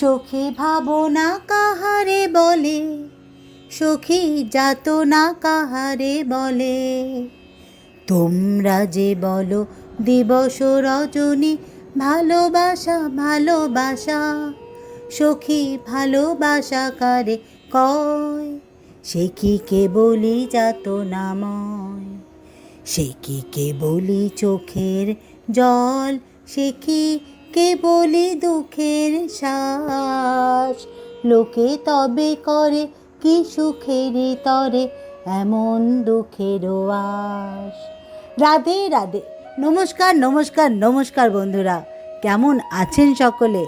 সখী ভাবনা কাহারে বলে, সখী যাতনা কাহারে বলে। তোমরা যে বলো দিবস রজনী, ভালোবাসা ভালোবাসা, সখী ভালোবাসা কারে কয়? সে কি কেবলই যাতনাময়, সে কি কেবলই চোখের জল, সে কি কেবলই দুঃখের শ্বাস। লোকে তবে করে কি সুখের তরে এমন দুঃখের আশ। রাধে রাধে। নমস্কার নমস্কার নমস্কার বন্ধুরা, কেমন আছেন সকলে?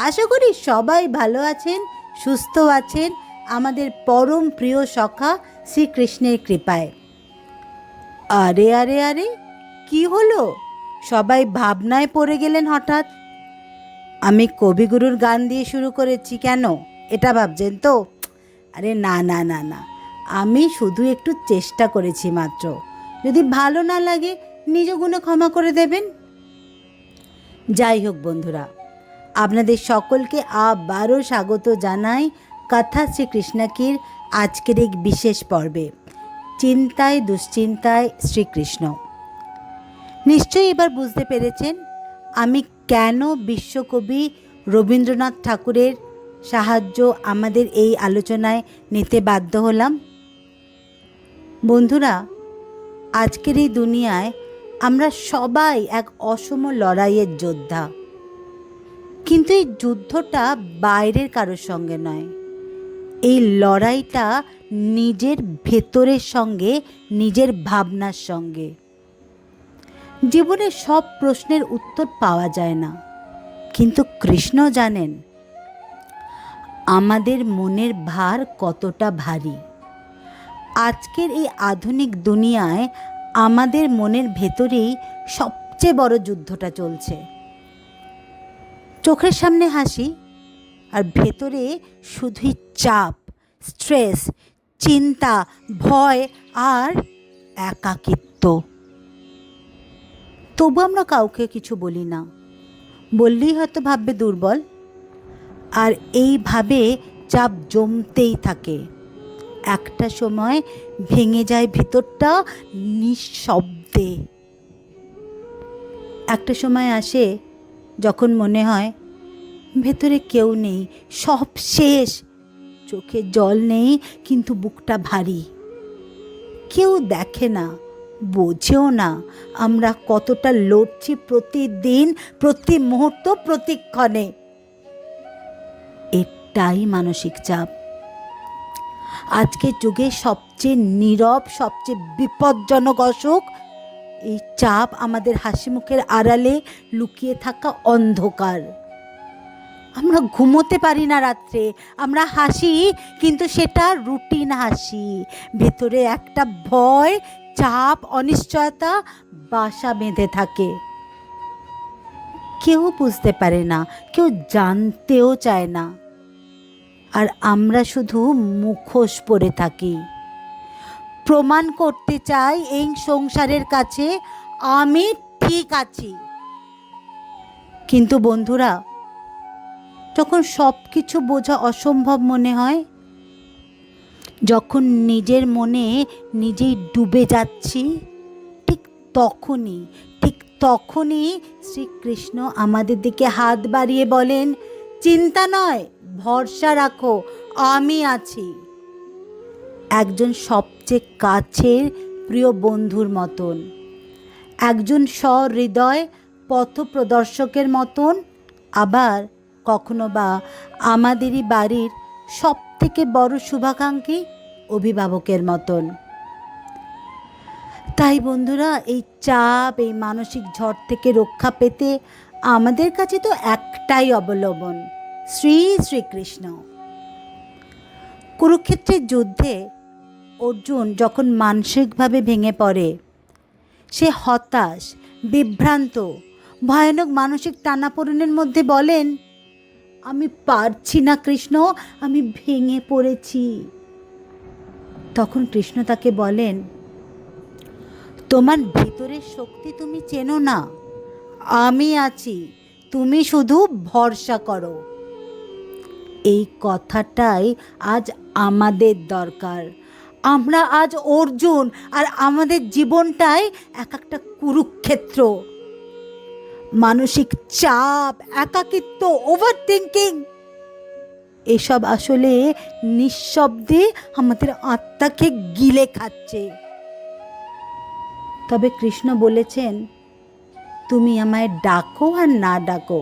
আশা করি সবাই ভালো আছেন, সুস্থ আছেন আমাদের পরম প্রিয় সখা শ্রীকৃষ্ণের কৃপায়। আরে আরে আরে, কি হলো? সবাই ভাবনায় পড়ে গেলেন হঠাৎ। আমি কবিগুরুর গান দিয়ে শুরু করেছি কেন, এটা ভাবছেন তো? আরে না না না না, আমি শুধু একটু চেষ্টা করেছি মাত্র। যদি ভালো না লাগে নিজ গুণে ক্ষমা করে দেবেন। যাই হোক বন্ধুরা, আপনাদের সকলকে আবারও স্বাগত জানাই কথা শ্রীকৃষ্ণকীর আজকের এক বিশেষ পর্বে, চিন্তায় দুশ্চিন্তায় শ্রীকৃষ্ণ। নিশ্চয়ই এবার বুঝতে পেরেছেন আমি কেন বিশ্বকবি রবীন্দ্রনাথ ঠাকুরের সাহায্য আমাদের এই আলোচনায় নিতে বাধ্য হলাম। বন্ধুরা, আজকের এই দুনিয়ায় আমরা সবাই এক অসম লড়াইয়ের যোদ্ধা, কিন্তু এই যুদ্ধটা বাইরের কারোর সঙ্গে নয়। এই লড়াইটা নিজের ভেতরের সঙ্গে, নিজের ভাবনার সঙ্গে। জীবনের সব প্রশ্নের উত্তর পাওয়া যায় না, কিন্তু কৃষ্ণ জানেন আমাদের মনের ভার কতটা ভারী। আজকের এই আধুনিক দুনিয়ায় আমাদের মনের ভেতরেই সবচেয়ে বড় যুদ্ধটা চলছে। চোখের সামনে হাসি আর ভেতরে শুধুই চাপ, স্ট্রেস, চিন্তা, ভয় আর একাকিত্ব। তবু আমরা কাউকে কিছু বলি না, বললেই হয়তো ভাববে দুর্বল। আর এইভাবে চাপ জমতেই থাকে। একটা সময় ভেঙে যায় ভিতরটা নিঃশব্দে। একটা সময় আসে যখন মনে হয় ভেতরে কেউ নেই, সব শেষ। চোখে জল নেই, কিন্তু বুকটা ভারী। কেউ দেখে না, বোঝেও না আমরা কতটা লড়ছি প্রতিদিন, প্রতি মুহূর্ত, প্রতিক্ষণে। এটাই মানসিক চাপ। আজকের যুগে সবচেয়ে নীরব, সবচেয়ে বিপজ্জনক অসুখ এই চাপ। আমাদের হাসি মুখের আড়ালে লুকিয়ে থাকা অন্ধকার। আমরা ঘুমোতে পারি না রাত্রে, আমরা হাসি, কিন্তু সেটা রুটিন হাসি। ভেতরে একটা ভয়, চাপ, অনিশ্চয়তা বাসা বেঁধে থাকে। কেউ বুঝতে পারে না, কেউ জানতেও চায় না। আর আমরা শুধু মুখোশ পরে থাকি। প্রমাণ করতে চাই এই সংসারের কাছে আমি ঠিক আছি। কিন্তু বন্ধুরা, যখন সব কিছু বোঝা অসম্ভব মনে হয়, যখন নিজের মনে নিজেই ডুবে যাচ্ছি, ঠিক তখনই শ্রীকৃষ্ণ আমাদের দিকে হাত বাড়িয়ে বলেন, চিন্তা নয়, ভরসা রাখো, আমি আছি। একজন সবচেয়ে কাছের প্রিয় বন্ধুর মতন, একজন সহৃদয় পথপ্রদর্শকের মতন, আবার কখনো বা আমাদেরই বাড়ির সব থেকে বড় শুভাকাঙ্ক্ষী অভিভাবকের মতন। তাই বন্ধুরা, এই চাপ, এই মানসিক ঝড় থেকে রক্ষা পেতে আমাদের কাছে তো একটাই অবলম্বন, শ্রী শ্রীকৃষ্ণ। কুরুক্ষেত্রের যুদ্ধে অর্জুন যখন মানসিকভাবে ভেঙে পড়ে, সে হতাশ, বিভ্রান্ত, ভয়ানক মানসিক টানাপোড়েনের মধ্যে বলেন, আমি পারছি না কৃষ্ণ, আমি ভেঙে পড়েছি। তখন কৃষ্ণ তাকে বলেন, তোমার ভিতরের শক্তি তুমি চেনো না, আমি আছি, তুমি শুধু ভরসা করো। এই কথাটাই আজ আমাদের দরকার। আমরা আজ অর্জুন, আর আমাদের জীবনটাই এক একটা কুরুক্ষেত্র। মানসিক চাপ, একাকিত্ব, ওভার থিঙ্কিং, এসব আসলে নিঃশব্দে আমাদের আত্মাকে গিলে খাচ্ছে। তবে কৃষ্ণ বলেছেন, তুমি আমায় ডাকো আর না ডাকো,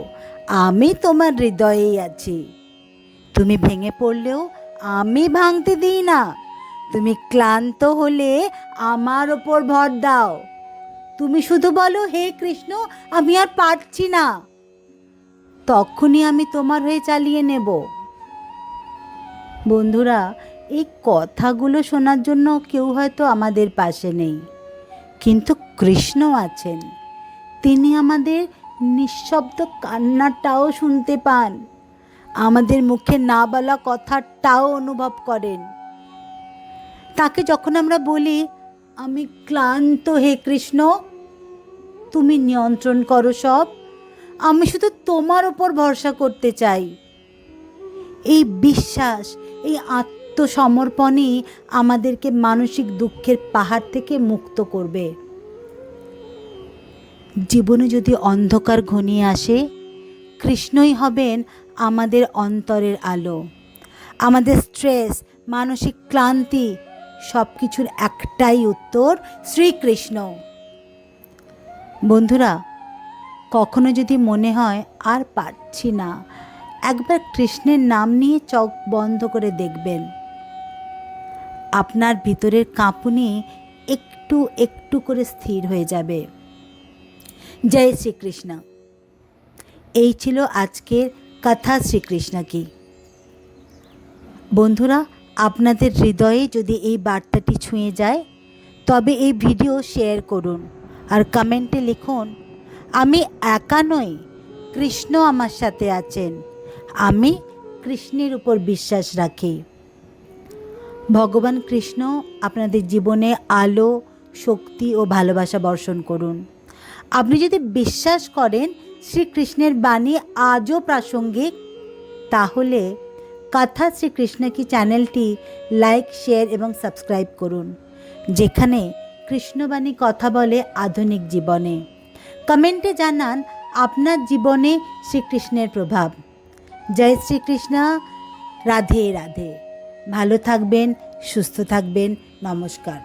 আমি তোমার হৃদয়েই আছি। তুমি ভেঙে পড়লেও আমি ভাঙতে দিই না। তুমি ক্লান্ত হলে আমার ওপর ভর দাও। তুমি শুধু বলো, হে কৃষ্ণ, আমি আর পারছি না, তখনই আমি তোমার হয়ে চালিয়ে নেব। বন্ধুরা, এই কথাগুলো শোনার জন্য কেউ হয়তো আমাদের পাশে নেই, কিন্তু কৃষ্ণ আছেন। তিনি আমাদের নিঃশব্দ কান্নাটাও শুনতে পান, আমাদের মুখে না বলা কথাটাও অনুভব করেন। তাকে যখন আমরা বলি, আমি ক্লান্ত হে কৃষ্ণ, তুমি নিয়ন্ত্রণ করো সব, আমি শুধু তোমার ওপর ভরসা করতে চাই, এই বিশ্বাস, এই আত্মসমর্পণই আমাদেরকে মানসিক দুঃখের পাহাড় থেকে মুক্ত করবে। জীবনে যদি অন্ধকার ঘনিয়ে আসে, কৃষ্ণই হবেন আমাদের অন্তরের আলো। আমাদের স্ট্রেস, মানসিক ক্লান্তি, সব কিছুর একটাই উত্তর, শ্রীকৃষ্ণ। বন্ধুরা, কখনো যদি মনে হয় আর পারছি না, একবার কৃষ্ণের নাম নিয়ে চোখ বন্ধ করে দেখবেন। আপনার ভিতরের কাঁপুনি একটু একটু করে স্থির হয়ে যাবে। জয় শ্রীকৃষ্ণ। এই ছিল আজকের কথা শ্রীকৃষ্ণ কি। বন্ধুরা, আপনাদের হৃদয়ে যদি এই বার্তাটি ছুঁয়ে যায়, তবে এই ভিডিও শেয়ার করুন আর কমেন্টে লিখুন, আমি একা নই, কৃষ্ণ আমার সাথে আছেন, আমি কৃষ্ণের উপর বিশ্বাস রাখি। ভগবান কৃষ্ণ আপনাদের জীবনে আলো, শক্তি ও ভালোবাসা বর্ষণ করুন। আপনি যদি বিশ্বাস করেন শ্রীকৃষ্ণের বাণী আজও প্রাসঙ্গিক, তাহলে কথা শ্রীকৃষ্ণ কি চ্যানেলটি লাইক, শেয়ার এবং সাবস্ক্রাইব করুন, যেখানে কৃষ্ণবাণী কথা বলে আধুনিক জীবনে। কমেন্টে জানান আপনার জীবনে শ্রীকৃষ্ণের প্রভাব। জয় শ্রীকৃষ্ণ। রাধে রাধে। ভালো থাকবেন, সুস্থ থাকবেন। নমস্কার।